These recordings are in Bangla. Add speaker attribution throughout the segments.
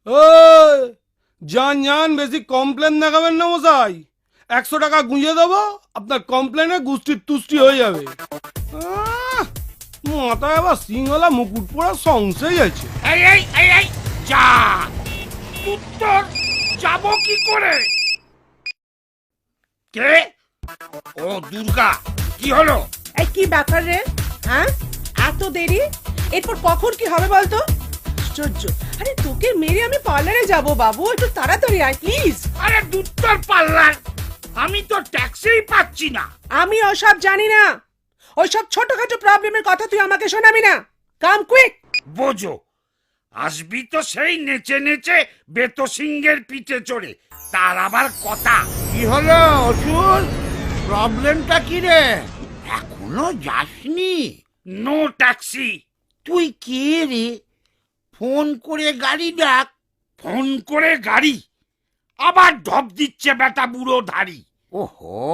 Speaker 1: ওই যান যান, বেশি কমপ্লেন দেখাবেন না মশাই। 100 টাকা গুঁজে দেবো, আপনার কমপ্লেনে গুষ্টির তুষ্টি হয়ে যাবে। মাথায় আবার সিংহলা মুকুট পরা সংশয় আছে।
Speaker 2: এই এই এই এই যা, উত্তর যাব কি করে? কে? ও দুর্গা, কি হলো?
Speaker 3: এই কি ব্যাপার রে? হ্যাঁ, এত দেরি? এরপর কখন কি হবে বলতো? আশ্চর্য। আরে তোকে মেরে আমি পার্লারে যাব বাবু, একটু তাড়াতাড়ি আয় প্লিজ।
Speaker 2: আরে দুত্তর পাল্লার, আমি তো ট্যাক্সিই পাচ্ছি না।
Speaker 3: আমি ওসব জানি না, ওইসব ছোটখাটো প্রবলেমের কথা তুই আমাকে শোনাবি না। কাম কুইক।
Speaker 2: বোঝো, আসবি তো সেই নেচে নেচে বেতো সিংহের পিঠে চড়ে, তার আবার কথা।
Speaker 4: কি হলো অসুর? প্রবলেমটা কি রে? এখনো যাসনি?
Speaker 2: No taxi.
Speaker 4: তুই কে রে? ফোন করে গাড়ি ডাক।
Speaker 2: ফোন করে গাড়ি? আবার ঢপ দিচ্ছে বেটা বুড়ো ধাড়ি।
Speaker 4: ওহো,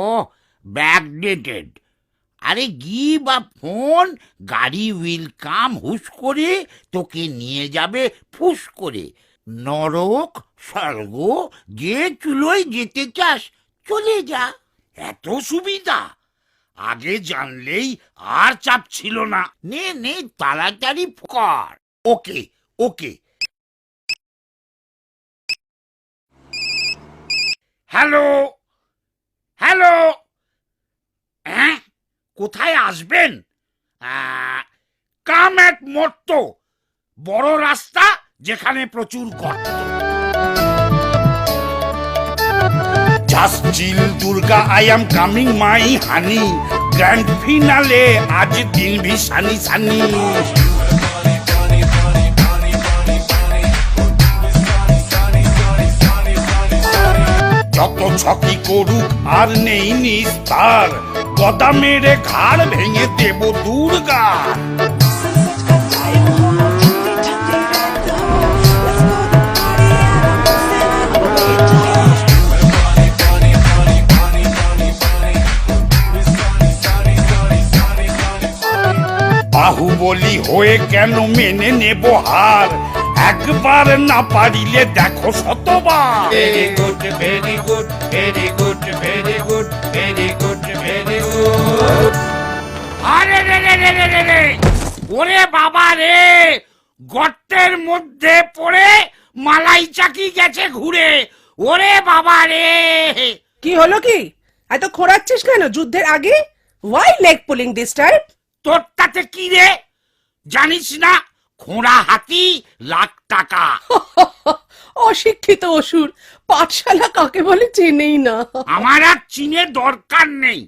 Speaker 4: ব্যাকডেটেড। আরে গিভ আ ফোন, গাড়ি উইল কাম হুশ করে, তোকে নিয়ে যাবে ফুস করে। নরক স্বর্গ যে চুলোয় যেতে চাস চলে যা।
Speaker 2: এত সুবিধা? আগে জানলেই আর চাপ ছিল না।
Speaker 4: নে নে, তাড়াতাড়ি কর।
Speaker 2: ওকে ওকে। হ্যালো হ্যালো, হ্যাঁ কোথায় আসবেন? কাম এট মর্তো, বড় রাস্তা যেখানে প্রচুর গর্ত। Just chill Durga, I am coming my honey. Grand finale আজ দিন ভি সানি সানি। যত ছকি করুক আর নেই নিস্তার, গদা মেরে ঘাড় ভেঙে দেব দুর্গা। বাহুবলী হয়ে কেন মেনে নেব হার? একবার না পারিলে দেখো শতবার। Very good very good very good very good very good very good. আরে রে রে রে রে রে রে, ওরে বাবা রে, গর্তের মধ্যে পড়ে মালাই চাকি গেছে ঘুরে। ওরে বাবা রে।
Speaker 3: কি হলো কি? এত খোঁড়াচ্ছিস কেন যুদ্ধের আগে? Why leg pulling this time?
Speaker 2: তোর তাতে কি রে? জানিস না, খোঁড়া হাতি লাখ টাকা।
Speaker 3: অশিক্ষিত অসুর, পাঠশালা কাকে বলে চেনেই না।
Speaker 2: আমার আর চিনে দরকার নেই,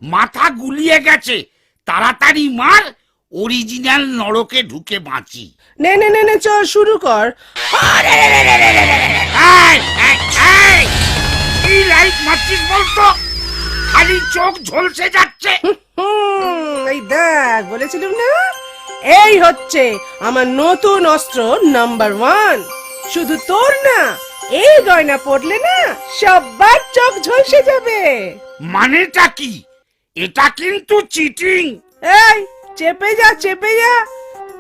Speaker 2: মাথা গুলিয়ে গেছে। তাড়াতাড়ি মার, অরিজিনাল নরকে ঢুকে বাঁচি।
Speaker 3: নে নে নে নে, চল শুরু কর।
Speaker 2: কি লাইট মারছিস বলতো? খালি চোখ ঝলসে যাচ্ছে।
Speaker 3: এই দেখ, বলেছিলাম না, এই হচ্ছে আমার নতুন অস্ত্র নাম্বার 1। শুধু তোর না, এই গয়না পড়লে না সবার চোখ ঝলসে যাবে।
Speaker 2: মানেটা কি? এটা কিন্তু চিটিং।
Speaker 3: এই চেপে যা চেপে যা,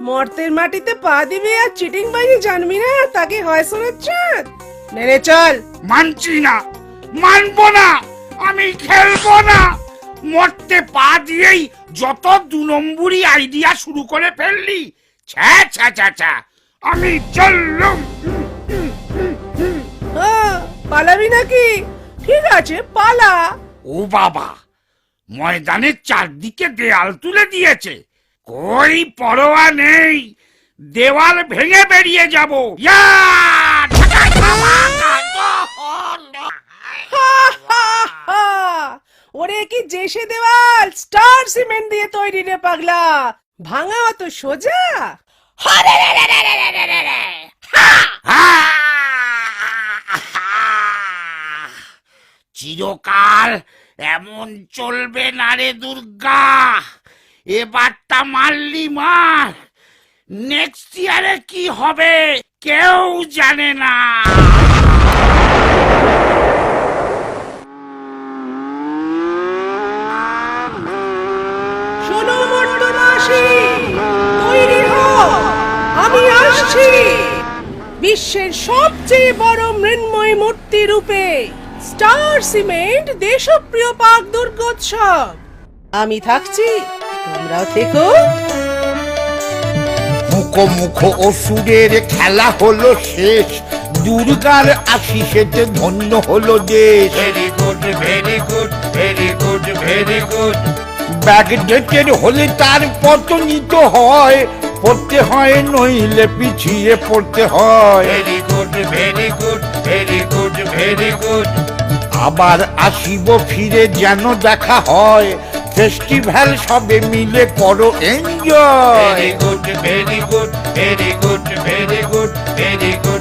Speaker 3: মর্তের মাটিতে পা দিবি আর চিটিং বাজি জানবি না, তাকে হয় শোনাচ্ছে। নে নে চল।
Speaker 2: মানছি না, মানবো না, আমি খেলবো না। মরতে পা দিয়েই যত 2 নম্বরই আইডিয়া শুরু করে ফেললি। ছ্যা ছ্যা ছ্যা ছ্যা, আমি চললুম।
Speaker 3: পালাবি নাকি? ঠিক আছে পালা।
Speaker 2: ও বাবা, ময়দানের চারদিকে দেয়াল তুলে দিয়েছে। কই পরোয়া নেই, দেওয়াল ভেঙে বেরিয়ে যাব। ইয়া! ঢাকা ধামাকা!
Speaker 3: ওরে কি জেসে দেওয়াল, স্টার সিমেন্ট দিয়ে তৈরি রে পাগলা, ভাঙা অত সোজা?
Speaker 2: চিরকাল এমন চলবে না রে দুর্গা। এবারটা মারলি মার, নেক্সট ইয়ারে কি হবে কেউ জানে না।
Speaker 3: শোনো মর্তবাসী, তৈরি হও, আমি আসছি। বিশ্বের সবচেয়ে বড় মৃন্ময় মূর্তি রূপে স্টার সিমেন্ট দেশপ্রিয় পাক দুর্গোৎসব। আমি থাকছি, তোমরাও থেকো।
Speaker 2: মুখো অসুরের খেলা হলো শেষ, দুর্গার আশিসেতে ধন্য হলো দেশ। Very good very good very good very good. Backdated হলে তার পতনিত হয়, পড়তে হয় নইলে পিছিয়ে পড়তে হয়। Very good very good very good very good. আবার আসিব ফিরে যেন দেখা হয়, ফেস্টিভ্যাল সবে মিলে করো enjoy. Very good very good very good very good very good.